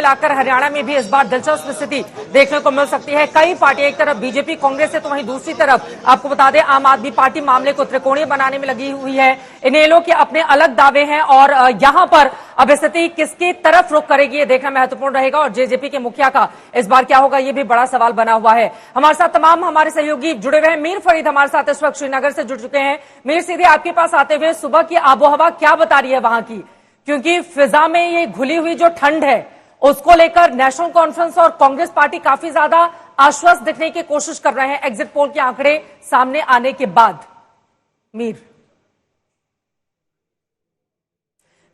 मिलाकर हरियाणा में भी इस बार दिलचस्प स्थिति देखने को मिल सकती है। कई पार्टियां, एक तरफ बीजेपी कांग्रेस है तो वहीं दूसरी तरफ आपको बता दें आम आदमी पार्टी मामले को त्रिकोणीय बनाने में लगी हुई है। इनेलो के अपने अलग दावे हैं और यहां पर अब स्थिति किसकी तरफ रुख करेगी ये देखना महत्वपूर्ण रहेगा और जेजेपी के मुखिया का इस बार क्या होगा ये भी बड़ा सवाल बना हुआ है। हमारे साथ तमाम हमारे सहयोगी जुड़े हुए हैं। मीर फरीद हमारे साथ इस वक्त श्रीनगर से जुड़ चुके हैं। मीर, सीधे आपके पास आते हुए सुबह की आबोहवा क्या बता रही है वहां की, क्योंकि फिजा में ये घुली हुई जो ठंड है उसको लेकर नेशनल कॉन्फ्रेंस और कांग्रेस पार्टी काफी ज्यादा आश्वस्त दिखने की कोशिश कर रहे हैं एग्जिट पोल के आंकड़े सामने आने के बाद।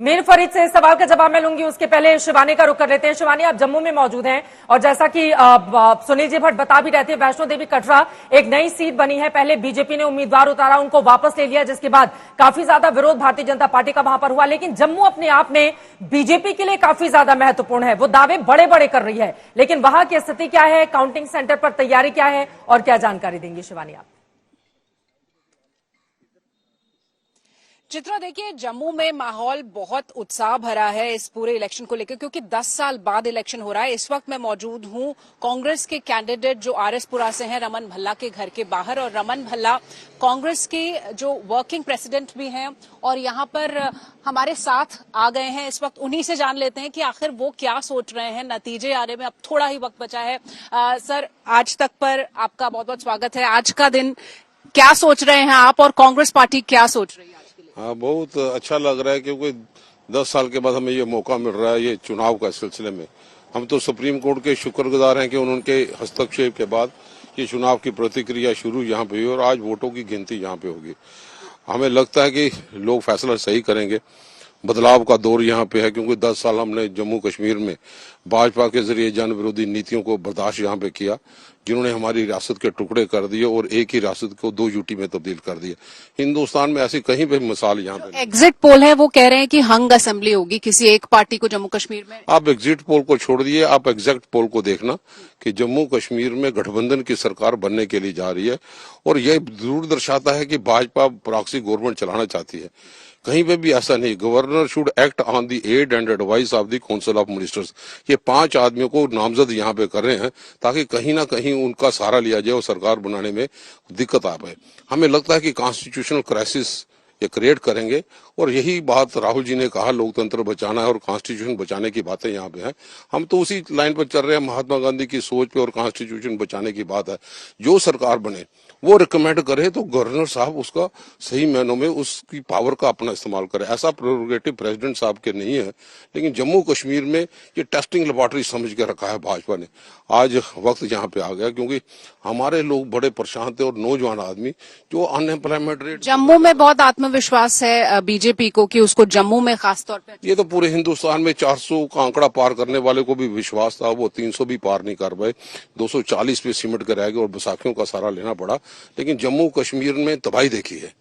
मीर फरीद से इस सवाल का जवाब मैं लूंगी, उसके पहले शिवानी का रुख कर लेते हैं। शिवानी, आप जम्मू में मौजूद हैं और जैसा कि सुनील जी भट्ट बता भी रहे थे, वैष्णो देवी कटरा एक नई सीट बनी है। पहले बीजेपी ने उम्मीदवार उतारा, उनको वापस ले लिया, जिसके बाद काफी ज्यादा विरोध भारतीय जनता पार्टी का वहां पर हुआ। लेकिन जम्मू अपने आप में बीजेपी के लिए काफी ज्यादा महत्वपूर्ण है, वो दावे बड़े बड़े कर रही है, लेकिन वहां की स्थिति क्या है, काउंटिंग सेंटर पर तैयारी क्या है और क्या जानकारी देंगे शिवानी आप? चित्रा, देखिए जम्मू में माहौल बहुत उत्साह भरा है इस पूरे इलेक्शन को लेकर, क्योंकि 10 साल बाद इलेक्शन हो रहा है। इस वक्त मैं मौजूद हूं कांग्रेस के कैंडिडेट जो आरएसपुरा से हैं, रमन भल्ला के घर के बाहर। और रमन भल्ला कांग्रेस के जो वर्किंग प्रेसिडेंट भी हैं और यहां पर हमारे साथ आ गए हैं। इस वक्त उन्हीं से जान लेते हैं कि आखिर वो क्या सोच रहे हैं। नतीजे आने में अब थोड़ा ही वक्त बचा है। सर, आज तक पर आपका बहुत बहुत स्वागत है। आज का दिन क्या सोच रहे हैं आप और कांग्रेस पार्टी क्या सोच रही है? हाँ, बहुत अच्छा लग रहा है क्योंकि 10 साल के बाद हमें ये मौका मिल रहा है ये चुनाव का सिलसिले में। हम तो सुप्रीम कोर्ट के शुक्रगुजार हैं कि उनके हस्तक्षेप के बाद ये चुनाव की प्रतिक्रिया शुरू यहाँ पे हुई और आज वोटों की गिनती यहाँ पे होगी। हमें लगता है कि लोग फैसला सही करेंगे। बदलाव का दौर यहाँ पे है क्योंकि 10 साल हमने जम्मू कश्मीर में भाजपा के जरिए जन विरोधी नीतियों को बर्दाश्त यहाँ पे किया, जिन्होंने हमारी रियासत के टुकड़े कर दिए और एक ही रियासत को 2 यूटी में तब्दील कर दिया। हिंदुस्तान में ऐसी कहीं भी मिसाल यहाँ पे। एग्जिट पोल है, वो कह रहे हैं कि हंग असेंबली होगी किसी एक पार्टी को जम्मू कश्मीर में। आप एग्जिट पोल को छोड़ दिए, आप एग्जैक्ट पोल को देखना कि जम्मू कश्मीर में गठबंधन की सरकार बनने के लिए जा रही है और यह जरूर दर्शाता है कि भाजपा प्रॉक्सी गवर्नमेंट चलाना चाहती है। कहीं पे भी ऐसा नहीं। Governor should act on the aid and advice of the council of ministers. ये 5 आदमियों को नामजद यहाँ पे कर रहे हैं ताकि कहीं ना कहीं उनका सहारा लिया जाए और सरकार बनाने में दिक्कत आ पाए। हमें लगता है कि कॉन्स्टिट्यूशनल क्राइसिस ये क्रिएट करेंगे और यही बात राहुल जी ने कहा, लोकतंत्र बचाना है और कॉन्स्टिट्यूशन बचाने की बातें यहाँ पे हैं। हम तो उसी लाइन पर चल रहे हैं। महात्मा गांधी की सोच पे और कॉन्स्टिट्यूशन बचाने की बात है। जो सरकार बने वो रिकमेंड करे तो गवर्नर साहब उसका सही मायनों में उसकी पावर का अपना इस्तेमाल करे। ऐसा प्रेरोगेटिव प्रेसिडेंट साहब के नहीं है, लेकिन जम्मू कश्मीर में ये टेस्टिंग लेबोरेटरी समझ के रखा है भाजपा ने। आज वक्त यहाँ पे आ गया क्योंकि हमारे लोग बड़े परेशान थे और नौजवान आदमी जो अनएम्प्लॉयमेंट रेट। जम्मू में बहुत आत्मविश्वास है बीजेपी को कि उसको जम्मू में खासतौर पर। ये तो पूरे हिंदुस्तान में 400 का आंकड़ा पार करने वाले को भी विश्वास था, वो 300 भी पार नहीं कर पाए। 240 पे सिमट कर रह गए और बैसाखियों का सहारा लेना पड़ा। लेकिन जम्मू कश्मीर में तबाही देखी है।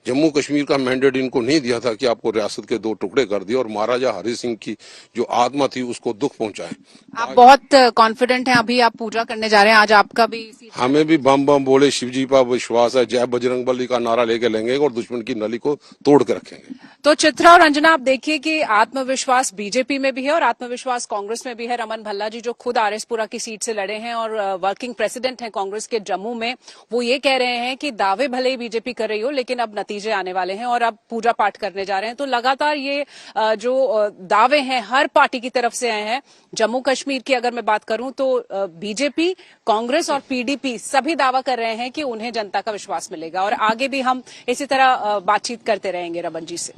जम्मू कश्मीर का मैंडेट इनको नहीं दिया था कि आपको रियासत के 2 टुकड़े कर दिए और महाराजा हरि सिंह की जो आत्मा थी उसको दुख पहुंचाए। आप बहुत कॉन्फिडेंट हैं, अभी आप पूजा करने जा रहे हैं, आज आपका भी हमें भी बम बम बोले शिव जी पर विश्वास है। जय बजरंगबली का नारा लेके लेंगे और दुश्मन की नली को तोड़ के रखेंगे। तो चित्रा और अंजना, आप देखिए कि आत्मविश्वास बीजेपी में भी है और आत्मविश्वास कांग्रेस में भी है। रमन भल्ला जी जो खुद आरएसपुरा की सीट से लड़े हैं और वर्किंग प्रेसिडेंट हैं कांग्रेस के जम्मू में, वो ये कह रहे हैं कि दावे भले ही बीजेपी कर रही हो लेकिन अब नतीजे आने वाले हैं और अब पूजा पाठ करने जा रहे हैं। तो लगातार ये जो दावे हैं हर पार्टी की तरफ से आए हैं। जम्मू कश्मीर की अगर मैं बात करूं तो बीजेपी, कांग्रेस और पीडीपी सभी दावा कर रहे हैं कि उन्हें जनता का विश्वास मिलेगा और आगे भी हम इसी तरह बातचीत करते रहेंगे रमन जी से।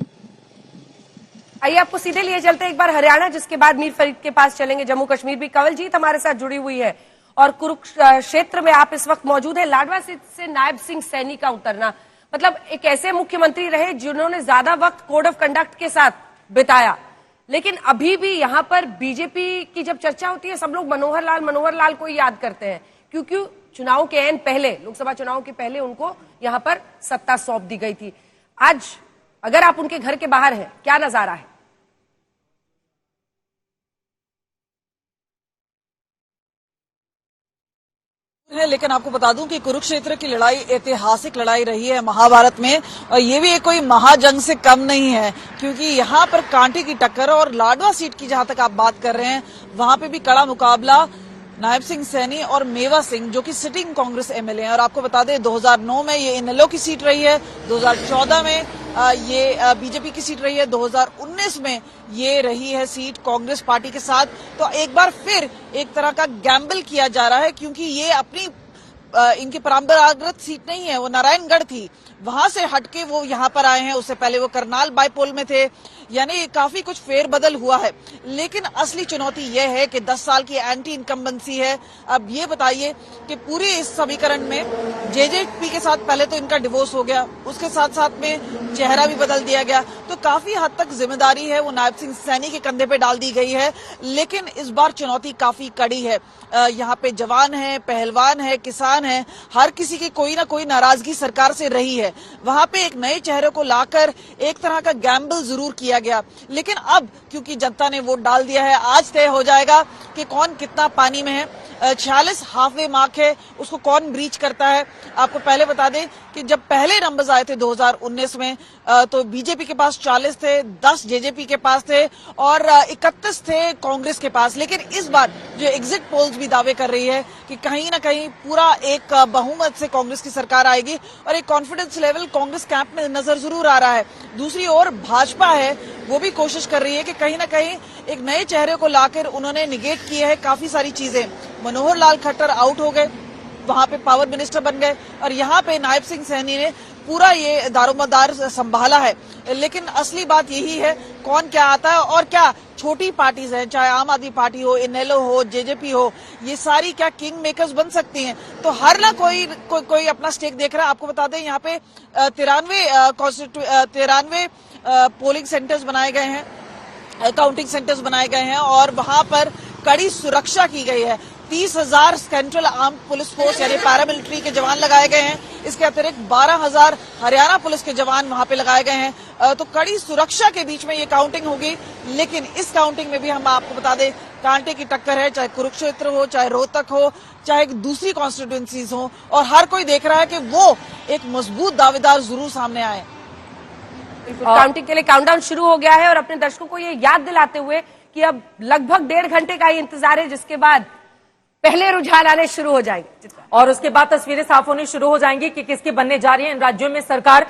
आइए आपको सीधे लिए चलते एक बार हरियाणा, जिसके बाद मीर फरीद के पास चलेंगे। जम्मू कश्मीर भी कंवलजीत हमारे साथ जुड़ी हुई है और कुरुक्षेत्र में आप इस वक्त मौजूद है। लाडवा सीट से नायब सिंह सैनी का उतरना, मतलब एक ऐसे मुख्यमंत्री रहे जिन्होंने ज्यादा वक्त कोड ऑफ कंडक्ट के साथ बिताया, लेकिन अभी भी यहाँ पर बीजेपी की जब चर्चा होती है सब लोग मनोहर लाल को याद करते हैं, क्योंकि चुनाव के एन पहले, लोकसभा चुनाव के पहले उनको यहाँ पर सत्ता सौंप दी गई थी। आज अगर आप उनके घर के बाहर हैं, क्या नजारा है? है। लेकिन आपको बता दूं कि कुरुक्षेत्र की लड़ाई ऐतिहासिक लड़ाई रही है महाभारत में, और ये भी कोई महाजंग से कम नहीं है, क्योंकि यहाँ पर कांटे की टक्कर। और लाडवा सीट की जहां तक आप बात कर रहे हैं, वहां पे भी कड़ा मुकाबला नायब सिंह सैनी और मेवा सिंह, जो कि सिटिंग कांग्रेस एमएलए हैं। और आपको बता दें 2009 में ये इनेलो की सीट रही है, 2014 में ये बीजेपी की सीट रही है, 2019 में ये रही है सीट कांग्रेस पार्टी के साथ। तो एक बार फिर एक तरह का गैम्बल किया जा रहा है, क्योंकि ये अपनी इनकी परंपरागत सीट नहीं है, वो नारायणगढ़ थी, वहां से हटके वो यहाँ पर आए हैं। उससे पहले वो करनाल बाईपोल में थे, यानी काफी कुछ फेरबदल हुआ है। लेकिन असली चुनौती यह है कि 10 साल की एंटी इनकम्बेंसी है। अब ये बताइए कि पूरे इस समीकरण में जेजेपी के साथ पहले तो इनका डिवोर्स हो गया, उसके साथ साथ में चेहरा भी बदल दिया गया, तो काफी हद तक जिम्मेदारी है वो नायब सिंह सैनी के कंधे पे डाल दी गई है। लेकिन इस बार चुनौती काफी कड़ी है। यहाँ पे जवान है, पहलवान है, किसान है, हर किसी की कोई ना कोई नाराजगी सरकार से रही है। वहां पे एक नए चेहरे को लाकर एक तरह का गैम्बल जरूर किया गया। लेकिन अब क्योंकि जनता ने वोट डाल दिया है, आज तय हो जाएगा कि कौन कितना पानी में है। 46 हाफवे मार्क है, उसको कौन ब्रीच करता है। आपको पहले बता दें कि जब पहले नंबर्स आए थे 2019 में, तो बीजेपी के पास 40 थे, 10 जेजेपी के पास थे और 31 थे कांग्रेस के पास। लेकिन इस बार जो एग्जिट पोल्स भी दावे कर रही है कि कहीं ना कहीं पूरा एक बहुमत से कांग्रेस की सरकार आएगी, और एक कॉन्फिडेंस लेवल कांग्रेस कैंप में नजर जरूर आ रहा है। दूसरी ओर भाजपा है, वो भी कोशिश कर रही है कि कहीं ना कहीं एक नए चेहरे को लाकर उन्होंने निगेट किए हैं काफी सारी चीजें। मनोहर लाल खट्टर आउट हो गए, वहां पे पावर मिनिस्टर बन गए, और यहाँ पे नायब सिंह सैनी ने पूरा ये दारोमदार संभाला है। लेकिन असली बात यही है कौन क्या आता है, और क्या छोटी पार्टीज हैं, चाहे आम आदमी पार्टी हो, इनेलो हो, जेजेपी हो, ये सारी क्या किंग मेकर्स बन सकती हैं। तो हर ना कोई अपना स्टेक देख रहा है। आपको बता दें यहाँ पे 93 पोलिंग सेंटर्स बनाए गए हैं, काउंटिंग सेंटर्स बनाए गए हैं, और वहां पर कड़ी सुरक्षा की गई है। 30,000 सेंट्रल आर्म पुलिस फोर्स यानी पैरामिलिट्री के जवान लगाए गए हैं। इसके अतिरिक्त 12,000 हरियाणा पुलिस के जवान वहां पे लगाए गए हैं। तो कड़ी सुरक्षा के बीच में ये काउंटिंग होगी। लेकिन इस काउंटिंग में भी हम आपको बता दें कांटे की टक्कर है, चाहे कुरुक्षेत्र हो, चाहे रोहतक हो, चाहे दूसरी कॉन्स्टिट्यूएंसीज हो, और हर कोई देख रहा है कि वो एक मजबूत दावेदार जरूर सामने आए। काउंटिंग के लिए काउंटडाउन शुरू हो गया है, और अपने दर्शकों को ये याद दिलाते हुए कि अब लगभग 1.5 घंटे का ही इंतजार है, जिसके बाद पहले रुझान आने शुरू हो जाएंगे, और उसके बाद तस्वीरें साफ होनी शुरू हो जाएंगी कि किसकी बनने जा रही है इन राज्यों में सरकार।